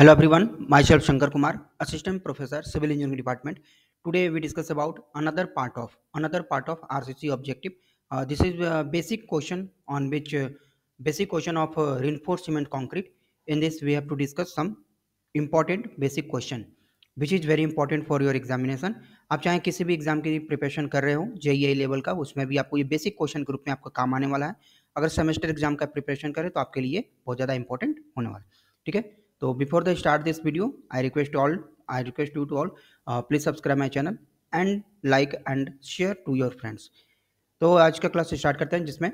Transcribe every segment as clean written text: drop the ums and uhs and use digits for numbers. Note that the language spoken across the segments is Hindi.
Hello everyone, myself Shankar Kumar, Assistant Professor, Civil Engineering Department. Today we discuss about another part of RCC objective. This is a basic question on which basic question of reinforced cement concrete. In this we have to discuss some important basic question which is very important for your examination. आप चाहे किसी भी एग्जाम की प्रिपरेशन कर रहे हो जेईई लेवल का, उसमें भी आपको ये बेसिक क्वेश्चन के रूप में आपका काम आने वाला है. अगर सेमेस्टर एग्जाम का प्रिपरेशन करें तो आपके लिए बहुत ज़्यादा इंपॉर्टेंट होने वाला है. ठीक है, तो before the start this video I request you to all please subscribe my channel and like and share to your friends. तो आज का क्लास स्टार्ट करते हैं, जिसमें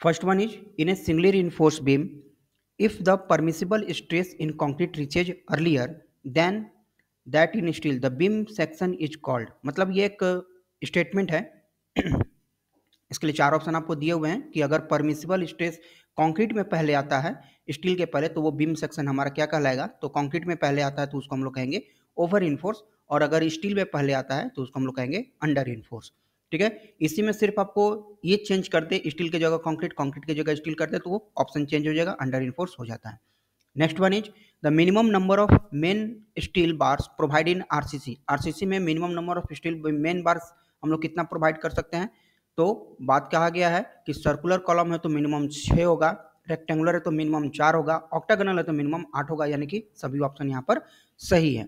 first one is in a singly reinforced beam if the permissible stress in concrete reaches earlier than that in steel the beam section is called. मतलब ये एक स्टेटमेंट है. इसके लिए चार ऑप्शन आपको दिए हुए हैं कि अगर परमिसिबल स्ट्रेस कंक्रीट में पहले आता है स्टील के पहले तो वो बीम सेक्शन हमारा क्या कहलाएगा. तो कंक्रीट में पहले आता है तो उसको हम लोग कहेंगे ओवर इनफोर्स, और अगर स्टील में पहले आता है तो उसको हम लोग कहेंगे अंडर इनफोर्स. ठीक है, इसी में सिर्फ आपको ये चेंज करते स्टील की जगह कंक्रीट, कंक्रीट की जगह स्टील करते तो वो ऑप्शन चेंज हो जाएगा, अंडर इनफोर्स हो जाता है. Next one is the minimum number of main steel bars provide in RCC. RCC में minimum number of steel main bars हम लोग कितना प्रोवाइड कर सकते हैं. तो बात कहा गया है कि सर्कुलर कॉलम है तो मिनिमम 6 होगा, रेक्टेंगुलर है तो मिनिमम 4 होगा, ऑक्टागोनल है तो मिनिमम 8 होगा, यानी कि सभी ऑप्शन यहाँ पर सही है.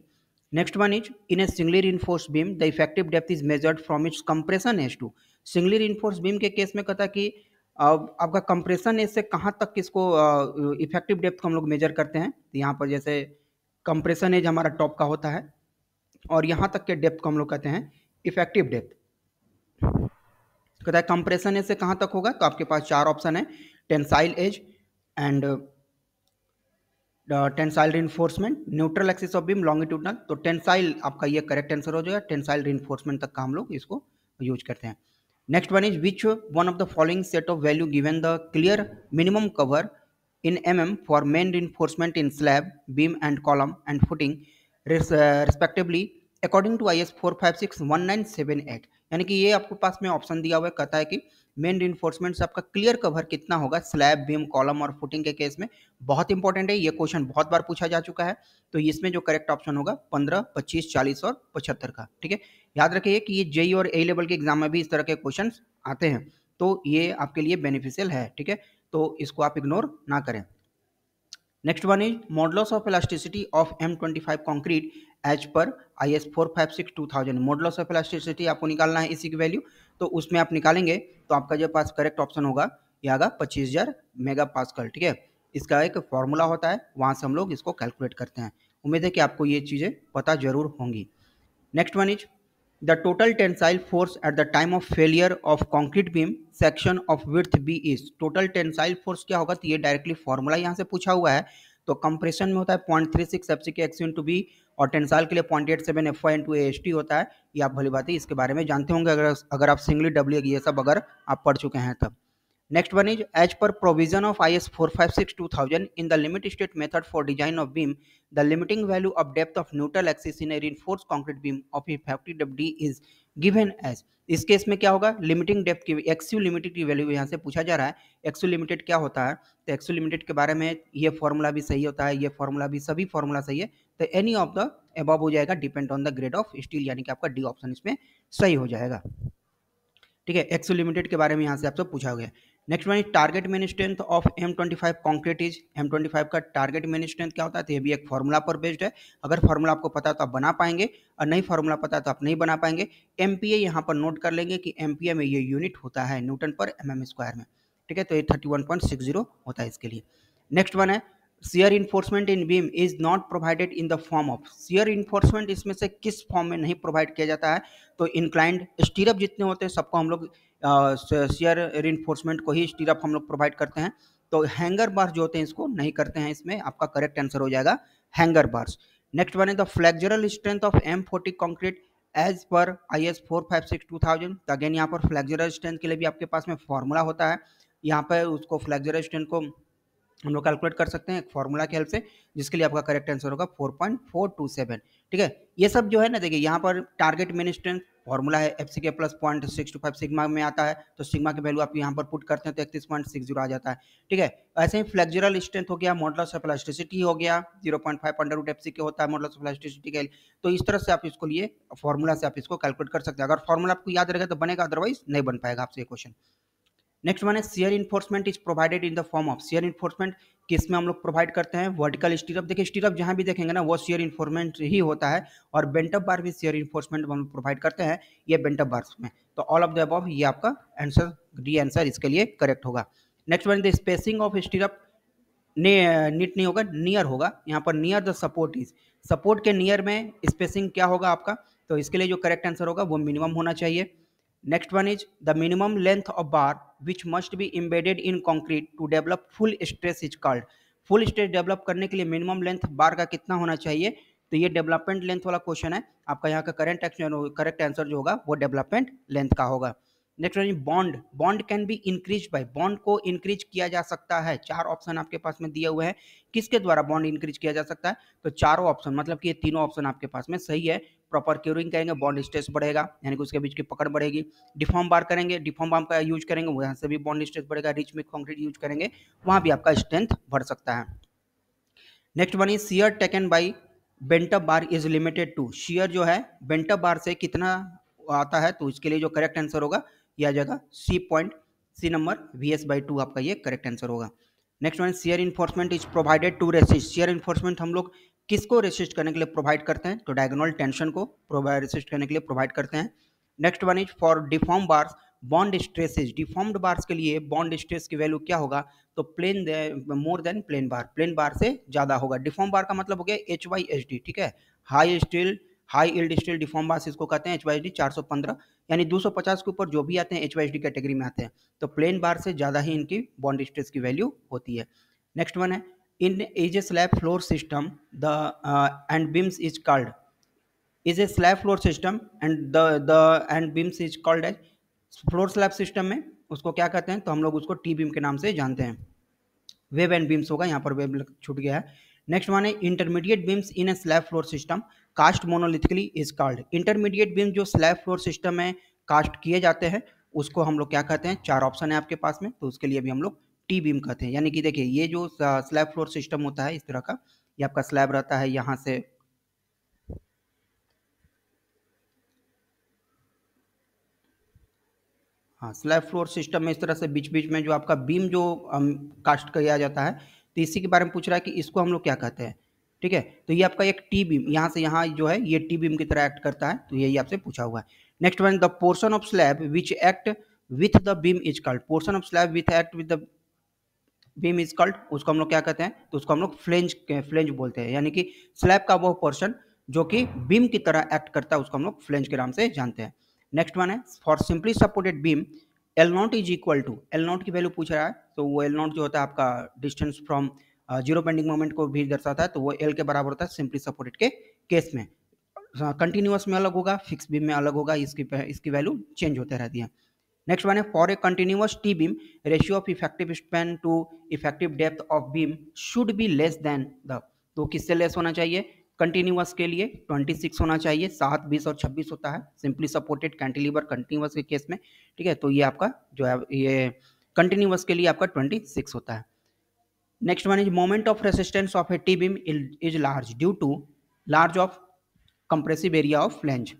Next one is in a singly reinforced beam the effective depth is measured from its compression edge to. Singly reinforced beam के केस में कहता है कि आपका कंप्रेशन एज से कहाँ तक इसको इफेक्टिव डेप्थ को हम लोग मेजर करते हैं. तो यहाँ पर जैसे कंप्रेशन एज हमारा टॉप का होता है और यहाँ तक के डेप्थ को हम लोग कहते हैं इफेक्टिव डेप्थ. कहता है कंप्रेशन एज से कहाँ तक होगा, तो आपके पास चार ऑप्शन है, tensile edge and tensile reinforcement, neutral axis of beam, longitudinal. तो टेंसाइल आपका ये करेक्ट आंसर हो जाएगा, टेंसाइल रिइंफोर्समेंट तक का हम लोग इसको यूज करते हैं. Next one is which one of the following set of value given the clear minimum cover in mm for main reinforcement in slab, beam and column and footing respectively according to IS 456-1978. यानी कि ये आपके पास में ऑप्शन दिया हुआ है, कहता है कि मेन रिइंफोर्समेंट से आपका क्लियर कवर कितना होगा स्लैब, बीम, कॉलम और फुटिंग के केस में. बहुत इंपॉर्टेंट है, ये क्वेश्चन बहुत बार पूछा जा चुका है. तो इसमें जो करेक्ट ऑप्शन होगा 15, 25, 40 और 75 का. ठीक है, याद रखिए कि ये जेई और ए लेवल के एग्जाम में भी इस तरह के क्वेश्चन आते हैं, तो ये आपके लिए बेनिफिशियल है. ठीक है, तो इसको आप इग्नोर ना करें. Next one is modulus of elasticity of M25 concrete as per IS 456-2000. Modulus of elasticity आपको निकालना है इसी की वैल्यू, तो उसमें आप निकालेंगे तो आपका जो पास करेक्ट ऑप्शन होगा ये आगा 25,000 मेगा पास्कल. ठीक है, इसका एक फॉर्मूला होता है, वहाँ से हम लोग इसको कैलकुलेट करते हैं. उम्मीद है कि आपको ये चीज़ें पता जरूर होंगी. Next one is the total tensile force at the time of failure of concrete beam section of width B is. total tensile force क्या होगा, तो ये डायरेक्टली फॉर्मूला यहाँ से पूछा हुआ है. तो कंप्रेशन में होता है 0.36 FCK x इंटू बी, और टेंसाइल के लिए 0.87 FY इंटू AST होता है. ये आप भली बात है इसके बारे में जानते होंगे अगर आप सिंगली डब्ल्यू ये सब अगर आप पढ़ चुके हैं तब. Next one is as per provision of IS 456-2000 in the limit state method for design of beam, the limiting value of depth of neutral axis in a reinforced concrete beam of effective depth D is given as. इस केस में क्या होगा, लिमिटिंग डेप्थ की एक्सयू लिमिटेड की वैल्यू यहाँ से पूछा जा रहा है. एक्सयू लिमिटेड क्या होता है, तो एक्सयू लिमिटेड के बारे में ये फॉर्मूला भी सही होता है, ये फॉर्मूला भी, सभी फॉर्मूला सही है. तो एनी ऑफ द अबव हो जाएगा, depend on the grade of steel, यानी कि आपका डी ऑप्शन इसमें सही हो जाएगा. ठीक है, एक्सयू लिमिटेड के बारे में यहाँ से आपसे पूछा गया. Next one is target main strength of M25 concrete is. M25 का टारगेट मेन स्ट्रेंथ क्या होता है, तो ये भी एक फॉर्मूला पर बेस्ड है. अगर फॉर्मूला आपको पता है तो आप बना पाएंगे, और नहीं फॉर्मूला पता है तो आप नहीं बना पाएंगे. MPa यहाँ पर नोट कर लेंगे कि MPa में ये यूनिट होता है न्यूटन पर mm स्क्वायर में. ठीक है, तो ये 31.60 होता है इसके लिए. नेक्स्ट वन है shear enforcement in beam is not provided in the form of. Shear enforcement इसमें से किस फॉर्म में नहीं प्रोवाइड किया जाता है, तो इंक्लाइंड स्टीरअप जितने होते हैं सबको हम लोग शियर रिइंफोर्समेंट को ही स्टीरअप हम लोग प्रोवाइड करते हैं. तो हैंगर बार्स जो होते हैं इसको नहीं करते हैं, इसमें आपका करेक्ट आंसर हो जाएगा हैंगर बार्स. नेक्स्ट वन है the flexural strength of M40 concrete as per IS 456-2000. तो अगेन यहाँ पर फ्लेक्चरल स्ट्रेंथ के लिए भी आपके पास में फॉर्मूला होता है. यहाँ पर उसको फ्लेक्चरल स्ट्रेंथ को हम लोग कैलकुलेट कर सकते हैं एक फॉर्मूला की हेल्प से, जिसके लिए आपका करेक्ट आंसर होगा 4.427. ठीक है, ये सब जो है ना, देखिए यहाँ पर टारगेट मेन स्ट्रेंथ फॉर्मूला है एफ सी के प्लस 0.625 सिग्मा में आता है, तो सिग्मा की वैल्यू आप यहाँ पर पुट करते हैं तो 31.60 आ जाता है। ठीक है, ऐसे ही फ्लेक्सुरल स्ट्रेंथ हो गया, मॉडुलस ऑफ इलास्टिसिटी हो गया 0.5 अंडर रूट एफ सी के होता है मॉडुलस ऑफ इलास्टिसिटी के लिए। तो इस तरह से आप इसको लिए फॉर्मूला से आप इसको कैलकुलेट कर सकते हैं। अगर फॉर्मूला आपको याद रहेगा तो बनेगा, अदरवाइज नहीं बन पाएगा आपसे ये क्वेश्चन। नेक्स्ट वन है shear reinforcement is provided in the form of, shear enforcement किस में हम लोग प्रोवाइड करते हैं, वर्टिकल स्टीरअप। देखिए स्टीरअप जहां भी देखेंगे ना वो शियर इन्फोर्समेंट ही होता है, और बेंटअप बार भी शियर इन्फोर्समेंट हम लोग प्रोवाइड करते हैं, ये बेंटअप बार्स में। तो ऑल ऑफ द अबव ये आपका आंसर, डी आंसर इसके लिए करेक्ट होगा। Next one the spacing of stirrup neat नहीं होगा, नियर होगा, यहाँ पर near the support is, support के नियर में स्पेसिंग क्या होगा आपका, तो इसके लिए जो करेक्ट आंसर होगा वो मिनिमम होना चाहिए। Next one is the minimum length of bar which must be embedded in concrete to develop full stress is called, full stress develop करने के लिए मिनिमम लेंथ बार का कितना होना चाहिए, तो ये डेवलपमेंट लेंथ वाला क्वेश्चन है आपका, यहाँ का करेक्ट आंसर जो होगा वो डेवलपमेंट लेंथ का होगा। Next one bond, bond can be increase by, bond को इंक्रीज किया जा सकता है, चार ऑप्शन आपके पास में दिए हुए हैं, किसके द्वारा बॉन्ड इंक्रीज किया जा सकता है, तो चारों ऑप्शन, मतलब कि ये तीनों ऑप्शन आपके पास में सही है। प्रॉपर क्यूरिंग करेंगे बॉन्ड स्ट्रेस बढ़ेगा, यानी कि उसके बीच की पकड़ बढ़ेगी। डिफॉर्म बार करेंगे, डिफॉर्म बार का यूज करेंगे, वहां से भी बॉन्ड स्ट्रेस बढ़ेगा। रिच मिक्स कंक्रीट यूज करेंगे, वहां भी आपका स्ट्रेंथ बढ़ सकता है। Next one is shear taken by bent up bar is limited to, shear जो है बेंटअप बार से कितना आता है, तो इसके लिए जो करेक्ट आंसर होगा ये आ जाएगा सी नंबर VS/2 आपका ये करेक्ट आंसर होगा। Next one shear reinforcement is provided to resist, shear reinforcement हम लोग किसको रेसिस्ट करने के लिए प्रोवाइड करते हैं, तो डायगोनल टेंशन को रेसिस्ट करने के लिए प्रोवाइड करते हैं। Next one is for deform bars bond stresses, deformed bars के लिए बॉन्ड स्ट्रेस की वैल्यू क्या होगा, तो मोर देन प्लेन बार से ज्यादा होगा। डिफॉर्म बार का मतलब हो गया HYSD, ठीक है, high yield steel deform bars इसको कहते हैं, HYSD 415, यानी 250 के ऊपर जो भी आते हैं HYSD कैटेगरी में आते हैं, तो प्लेन बार से ज्यादा ही इनकी बॉन्ड स्ट्रेस की वैल्यू होती है। नेक्स्ट वन है in is a slab floor system the end beams is called, is a slab floor system and the end beams is called edge, floor slab system में उसको क्या कहते हैं, तो हम लोग उसको टी बीम के नाम से जानते हैं, वेब एंड बीम्स होगा, यहाँ पर वेब छूट गया है। नेक्स्ट वन है intermediate beams in a slab floor system cast monolithically is called, intermediate beam जो स्लैब फ्लोर सिस्टम में कास्ट किए जाते हैं उसको हम लोग क्या कहते हैं, चार ऑप्शन है आपके पास में, तो उसके लिए भी हम लोग टी बीम कहते हैं। यानी कि देखिए ये जो स्लैब फ्लोर सिस्टम होता है इस तरह का, ये आपका स्लैब रहता है, यहाँ से हाँ स्लैब फ्लोर सिस्टम में इस तरह से बीच बीच में जो आपका बीम जो कास्ट किया जाता है, तो इसी के बारे में पूछ रहा है कि इसको हम लोग क्या कहते हैं। ठीक है, तो ये आपका एक टी बीम, यहाँ से यहाँ जो है ये टी बीम की तरह एक्ट करता है, तो यही आपसे पूछा हुआ है। Next one the portion of slab which act with the beam is called, portion of slab with act with the beam is called, उसको हम लोग क्या कहते हैं, तो उसको हम लोग फ्लेंज बोलते हैं, यानी कि स्लैब का वो पोर्शन जो कि बीम की तरह एक्ट करता है उसको हम लोग फ्लेंज के नाम से जानते हैं। नेक्स्ट वन है for simply supported beam L naught is equal to, L naught की वैल्यू पूछ रहा है, तो वो एल नॉट जो होता है आपका distance from zero bending moment को भी दर्शाता है, तो वो एल के बराबर होता है सिंपली सपोर्टेड के केस में। कंटिन्यूअस में अलग होगा, फिक्स बीम में अलग होगा, इसकी वैल्यू चेंज होते रहती है। नेक्स्ट वन है for a continuous T beam ratio of effective span to effective depth of beam should be less than the, तो किससे लेस होना चाहिए, कंटिन्यूअस के लिए 26 होना चाहिए, 7, 20 और 26 होता है सिंपली सपोर्टेड कैंटिलीवर कंटिन्यूअस के केस में। ठीक है, तो ये आपका जो है ये कंटिन्यूअस के लिए आपका 26 होता है। Next one is moment of resistance of a T beam is large due to large of compressive area of flange.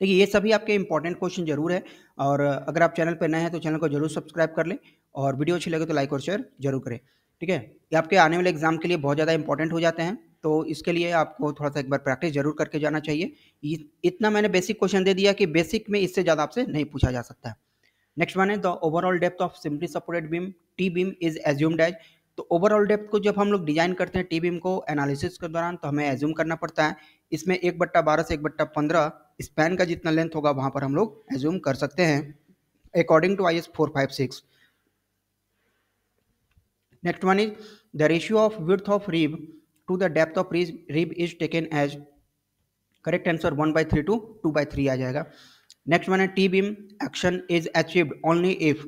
देखिए ये सभी आपके इंपॉर्टेंट क्वेश्चन जरूर है, और अगर आप चैनल पर नए हैं तो चैनल को जरूर सब्सक्राइब कर लें, और वीडियो अच्छी लगे तो लाइक और शेयर जरूर करें। ठीक है, ये आपके आने वाले एग्जाम के लिए बहुत ज़्यादा इंपॉर्टेंट हो जाते हैं, तो इसके लिए आपको थोड़ा सा एक बार प्रैक्टिस जरूर करके जाना चाहिए। इतना मैंने बेसिक क्वेश्चन दे दिया कि बेसिक में इससे ज़्यादा आपसे नहीं पूछा जा सकता है। नेक्स्ट वन है the overall depth of simply supported beam T beam is assumed as, तो ओवरऑल डेप्थ को जब हम लोग डिजाइन करते हैं टी बीम को एनालिसिस के दौरान, तो हमें एज्यूम करना पड़ता है इसमें 1/12 से 1/15 स्पैन का जितना लेंथ होगा वहां पर हम लोग एज्यूम कर सकते हैं according to IS 456। Next one is the ratio of width of rib to the depth of rib is taken as, correct answer 1/3 to 2/3 आ जाएगा। नेक्स्ट वन है T beam action is achieved only if,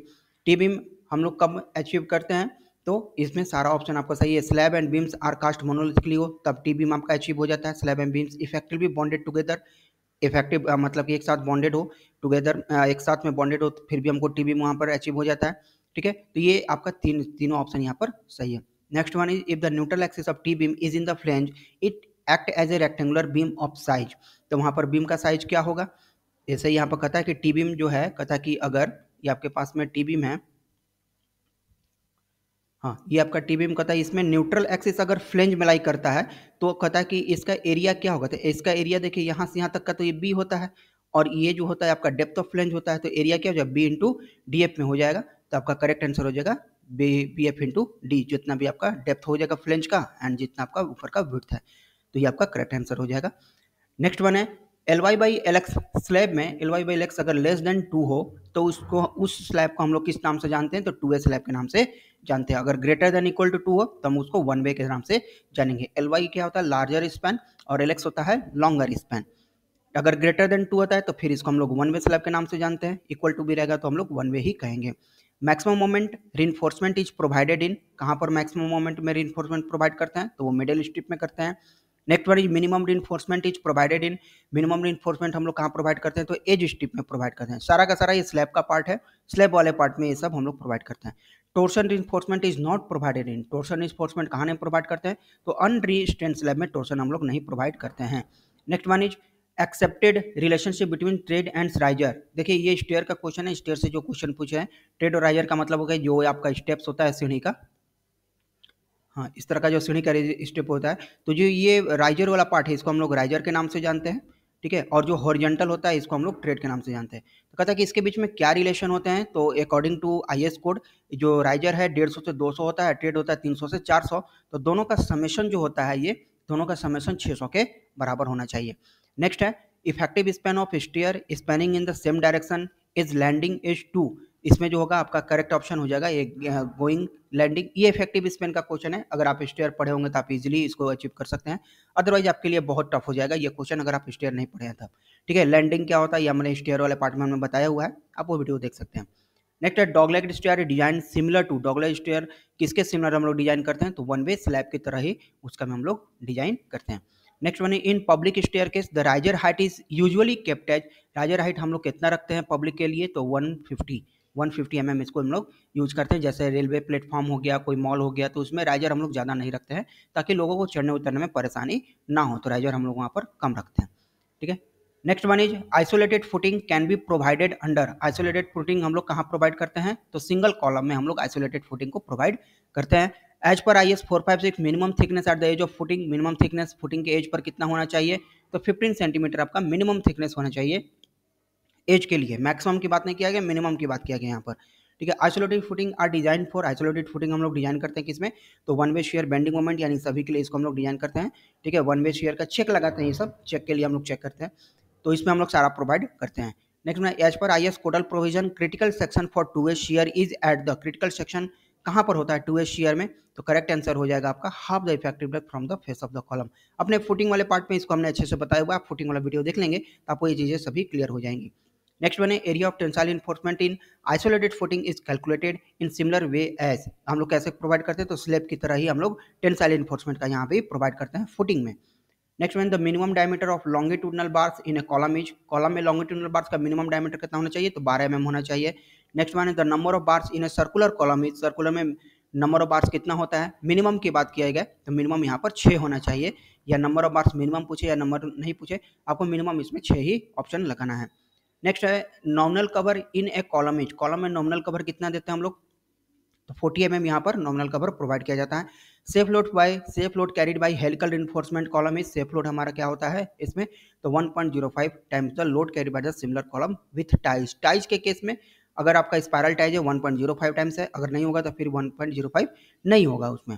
T beam हम लोग कब अचीव करते हैं, तो इसमें सारा ऑप्शन आपका सही है, slab and beams are cast monolithically हो तब टी बीम आपका अचीव हो जाता है, slab and beams effectively bonded together effective मतलब कि एक साथ बॉन्डेड हो टुगेदर, एक साथ में बॉन्डेड हो, तो फिर भी हमको टी बीम वहाँ पर अचीव हो जाता है। ठीक है, तो ये आपका तीनों ऑप्शन यहाँ पर सही है। Next one is if the neutral axis of T beam is in the flange it act as a rectangular beam of size. तो वहाँ पर बीम का साइज क्या होगा, जैसे यहाँ पर कहता है कि टी बीम जो है, कहता है कि अगर ये आपके पास में टी बीम है, हाँ ये आपका टी बीम कहता है इसमें न्यूट्रल एक्सिस अगर फ्लेंज में लाई करता है तो कहता है कि इसका एरिया क्या होगा, तो इसका एरिया देखिए यहाँ से यहाँ तक का तो ये बी होता है, और ये जो होता है आपका डेप्थ ऑफ फ्लेंज होता है, तो एरिया क्या हो जाएगा बी इंटू डी एफ में हो जाएगा। तो आपका करेक्ट आंसर हो जाएगा बी एफ इंटू डी, जितना भी आपका डेप्थ हो जाएगा फ्लेंज का एंड जितना आपका ऊपर का विड्थ है, तो ये आपका करेक्ट आंसर हो जाएगा। नेक्स्ट वन है L Y by L X slab में L Y by L X अगर लेस देन 2 हो तो उसको उस स्लैब को हम लोग किस नाम से जानते हैं, तो 2 वे स्लैब के नाम से जानते हैं। अगर ग्रेटर देन इक्वल टू 2 हो तो हम उसको 1 वे के नाम से जानेंगे। एल वाई क्या होता है लार्जर स्पैन और एल एक्स होता है लॉन्गर स्पैन। अगर ग्रेटर देन 2 होता है तो फिर इसको हम लोग 1 वे स्लैब के नाम से जानते हैं, इक्वल टू भी रहेगा तो हम लोग 1 वे ही कहेंगे। Maximum moment reinforcement is provided in, कहाँ पर मैक्सिमम मोमेंट में रिइंफोर्समेंट प्रोवाइड करते हैं, तो वो मिडिल स्ट्रिप में करते हैं। Next one is minimum reinforcement is provided in, minimum reinforcement हम लोग कहाँ प्रोवाइड करते हैं, तो एज स्ट्रिप में प्रोवाइड करते हैं। सारा का सारा ये स्लैब का पार्ट है, स्लैब वाले पार्ट में ये सब हम लोग प्रोवाइड करते हैं। Torsion reinforcement is not provided in, torsion reinforcement कहाँ नहीं प्रोवाइड करते हैं, तो अनरीस्ट्रेंड स्लैब में टोर्सन हम लोग नहीं प्रोवाइड करते हैं। Next one is accepted relationship between trade and riser. देखिए ये स्टेयर का क्वेश्चन है, स्टेयर से जो क्वेश्चन पूछे हैं, ट्रेड और राइजर का मतलब हो गया जो आपका स्टेप्स होता है सीढ़ी का, हाँ इस तरह का जो सीढ़ी का स्टेप होता है, तो जो ये राइजर वाला पार्ट है इसको हम लोग राइजर के नाम से जानते हैं। ठीक है, और जो हॉरिजॉन्टल होता है इसको हम लोग ट्रेड के नाम से जानते हैं। तो कहता है कि इसके बीच में क्या रिलेशन होते हैं, तो अकॉर्डिंग टू आईएस कोड जो राइजर है 150 से 200 होता है, ट्रेड होता है 300 से 400, तो दोनों का समेशन जो होता है, ये दोनों का समेशन 600 के बराबर होना चाहिए। नेक्स्ट है effective span of stair spanning in the same direction is landing is 2। इसमें जो होगा आपका करेक्ट ऑप्शन हो जाएगा ये गोइंग लैंडिंग। ये इफेक्टिव स्पेन का क्वेश्चन है, अगर आप स्टेयर पढ़े होंगे तो आप इजीली इसको अचीव कर सकते हैं, अदरवाइज आपके लिए बहुत टफ हो जाएगा ये क्वेश्चन अगर आप स्टेयर नहीं पढ़े हैं तब। ठीक है, लैंडिंग क्या होता है ये हमने स्टेयर वाले पार्ट में हमने बताया हुआ है, आप वो वीडियो देख सकते हैं। नेक्स्ट है dogleg stair design similar to, dogleg stair किसके सिमिलर हम लोग डिजाइन करते हैं, तो 1 वे स्लैब की तरह ही उसका हम लोग डिजाइन करते हैं। Next one in public staircase the riser height is usually kept as, riser height हम लोग कितना रखते हैं पब्लिक के लिए, तो 150 mm इसको हम लोग यूज करते हैं। जैसे रेलवे प्लेटफॉर्म हो गया, कोई मॉल हो गया, तो उसमें राइजर हम लोग ज़्यादा नहीं रखते हैं ताकि लोगों को चढ़ने उतरने में परेशानी ना हो, तो राइजर हम लोग वहाँ पर कम रखते हैं। ठीक है, next one is isolated footing can be provided under, isolated footing हम लोग कहाँ प्रोवाइड करते हैं, तो सिंगल कॉलम में हम लोग आइसोलेटेड फुटिंग को प्रोवाइड करते हैं। As per IS 456 minimum thickness at the edge of footing, minimum thickness footing के एज पर कितना होना चाहिए, तो 15 सेंटीमीटर आपका मिनिमम थिकनेस होना चाहिए एज के लिए। मैक्सिमम की बात नहीं किया गया, मिनिमम की बात किया गया यहाँ पर। ठीक है, isolated footing are design for, isolated footing हम लोग डिजाइन करते हैं किसमें, तो 1 वे शेयर बेंडिंग मोमेंट यानी सभी के लिए इसको हम लोग डिजाइन करते हैं। ठीक है, 1 वे शेयर का चेक लगाते हैं, ये सब चेक के लिए हम लोग चेक करते हैं, तो इसमें हम लोग सारा प्रोवाइड करते हैं। नेक्स्ट में as per IS codal provision critical section for 2 way shear is at the, critical section कहाँ पर होता है 2 वे शेयर में, तो करेक्ट आंसर हो जाएगा आपका half the effective depth from the face of the column. अपने फुटिंग वाले पार्ट में इसको हमने अच्छे से बताया हुआ है, आप फुटिंग वाला वीडियो देख लेंगे तो आपको ये चीज़ें सभी क्लियर हो जाएंगी। नेक्स्ट वन है area of tensile reinforcement in isolated footing is calculated in similar way as, हम लोग कैसे प्रोवाइड करते हैं, तो स्लैब की तरह ही हम लोग टेंसाइल इन्फोर्समेंट का यहाँ पे प्रोवाइड करते हैं फुटिंग में। Next one the minimum diameter of longitudinal bars in A column is, column में लॉन्गिट्यूडनल बार्स का मिनिमम डायमीटर कितना होना चाहिए, तो 12 mm होना चाहिए। नेक्स्ट वन है the number of bars in a circular column is, circular में नंबर ऑफ बार्स कितना होता है, मिनिमम की बात किया गया तो मिनिमम यहाँ पर 6 होना चाहिए, या नंबर ऑफ बार्स मिनिमम पूछे या नंबर नहीं पूछे, आपको मिनिमम इसमें 6 ही ऑप्शन लगाना है। नेक्स्ट है nominal cover in A column is, column में नॉमिनल कवर कितना देते हैं हम लोग, तो 40 mm यहाँ पर नॉमिनल कवर प्रोवाइड किया जाता है। Safe load carried by helical reinforcement column is, safe load हमारा क्या होता है इसमें, तो 1.05 times the load carried by the similar column with ties. Ties के केस में अगर आपका स्पायरल टाइज है 1.05 टाइम्स है, अगर नहीं होगा तो फिर 1.05 नहीं होगा उसमें।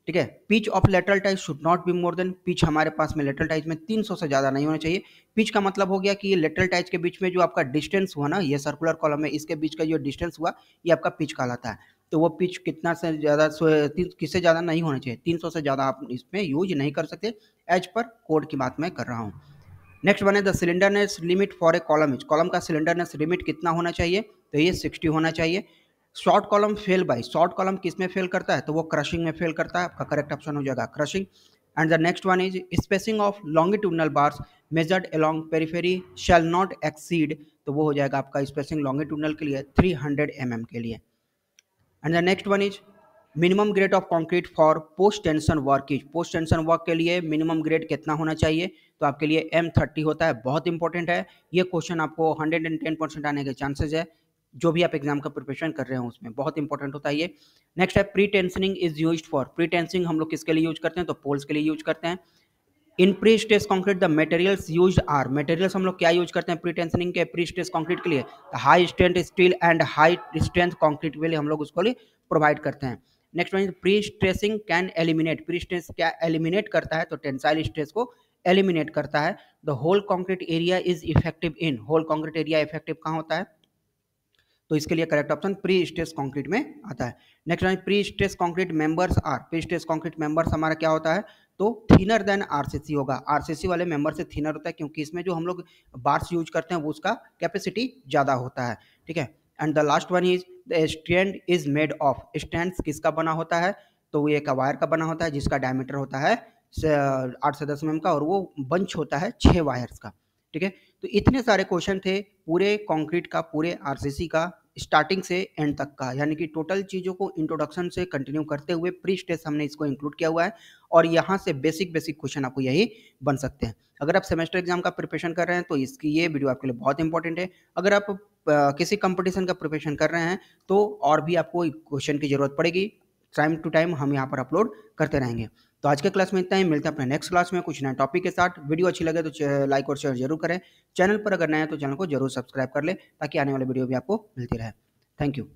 ठीक है, pitch of lateral ties should not be more than, pitch हमारे पास में लेटरल टाइज में 300 से ज़्यादा नहीं होना चाहिए। पिच का मतलब हो गया कि ये लेटरल टाइज के बीच में जो आपका डिस्टेंस हुआ ना, ये सर्कुलर कॉलम में इसके बीच का जो डिस्टेंस हुआ ये आपका पिच कहलाता है, तो वो पिच कितना से ज़्यादा, किससे ज़्यादा नहीं होना चाहिए, 300 से ज़्यादा आप इसमें यूज नहीं कर सकते, एज पर कोड की बात मैं कर रहा हूँ। नेक्स्ट वन है the slenderness limit for a column is, column का सिलेंडरनेस लिमिट कितना होना चाहिए, तो ये 60 होना चाहिए। Short column fail by, short column किस में फेल करता है, तो वो क्रशिंग में फेल करता है, आपका करेक्ट ऑप्शन हो जाएगा crushing. And the next one is spacing of longitudinal bars measured along periphery shall not exceed, तो वो हो जाएगा आपका स्पेसिंग लॉन्गिट्यूडनल के लिए 300 mm के लिए। And the next one is minimum grade of concrete for post tension work is, post tension work के लिए मिनिमम ग्रेड कितना होना चाहिए, तो आपके लिए M30 होता है, बहुत इंपॉर्टेंट है ये क्वेश्चन, आपको 110% आने के चांसेस है जो भी आप एग्जाम का प्रिपरेशन कर रहे हो उसमें बहुत इंपॉर्टेंट होता है ये। नेक्स्ट है pre tensioning is used for, pre tensioning हम लोग किसके लिए यूज करते हैं, तो पोल्स के लिए यूज करते हैं। In pre stress concrete the materials used are, materials हम लोग क्या यूज करते हैं प्री टेंशनिंग के प्री स्ट्रेस कंक्रीट के लिए, high strength steel and high strength concrete के लिए हम लोग उसको लिए प्रोवाइड करते हैं। Next one pre stressing can eliminate, pre stress क्या एलिमिनेट करता है, तो टेंसाइल स्ट्रेस को एलिमिनेट करता है। The whole concrete area is effective in, whole concrete area effective कहाँ होता है, तो इसके लिए correct option pre stress concrete में आता है। Next one pre stress concrete members are, pre stress concrete members हमारा क्या होता है, तो थिनर देन आरसीसी होगा, आरसीसी वाले मेंबर से थिनर होता है क्योंकि इसमें जो हम लोग बार्स यूज करते हैं वो उसका कैपेसिटी ज़्यादा होता है, ठीक है। And the last one is the stand is made of, stand किसका बना होता है, तो वो एक वायर का बना होता है जिसका डायमीटर होता है 8 से 10 mm का और वो बंच होता है 6 वायर्स का, ठीक है। तो इतने सारे क्वेश्चन थे पूरे कंक्रीट का, पूरे आरसीसी का, स्टार्टिंग से एंड तक का, यानी कि टोटल चीज़ों को इंट्रोडक्शन से कंटिन्यू करते हुए प्री स्टेज हमने इसको इंक्लूड किया हुआ है और यहाँ से बेसिक क्वेश्चन आपको यही बन सकते हैं। अगर आप सेमेस्टर एग्जाम का प्रिपरेशन कर रहे हैं तो इसकी ये वीडियो आपके लिए बहुत इंपॉर्टेंट है। अगर आप किसी कंपटीशन का प्रिपरेशन कर रहे हैं तो और भी आपको क्वेश्चन की जरूरत पड़ेगी, टाइम टू टाइम हम यहाँ पर अपलोड करते रहेंगे। तो आज के क्लास में इतना ही, मिलते हैं अपने नेक्स्ट क्लास में कुछ नए टॉपिक के साथ। वीडियो अच्छी लगे तो लाइक और शेयर जरूर करें, चैनल पर अगर नया है तो चैनल को जरूर सब्सक्राइब कर ले ताकि आने वाले वीडियो भी आपको मिलती रहे। Thank you.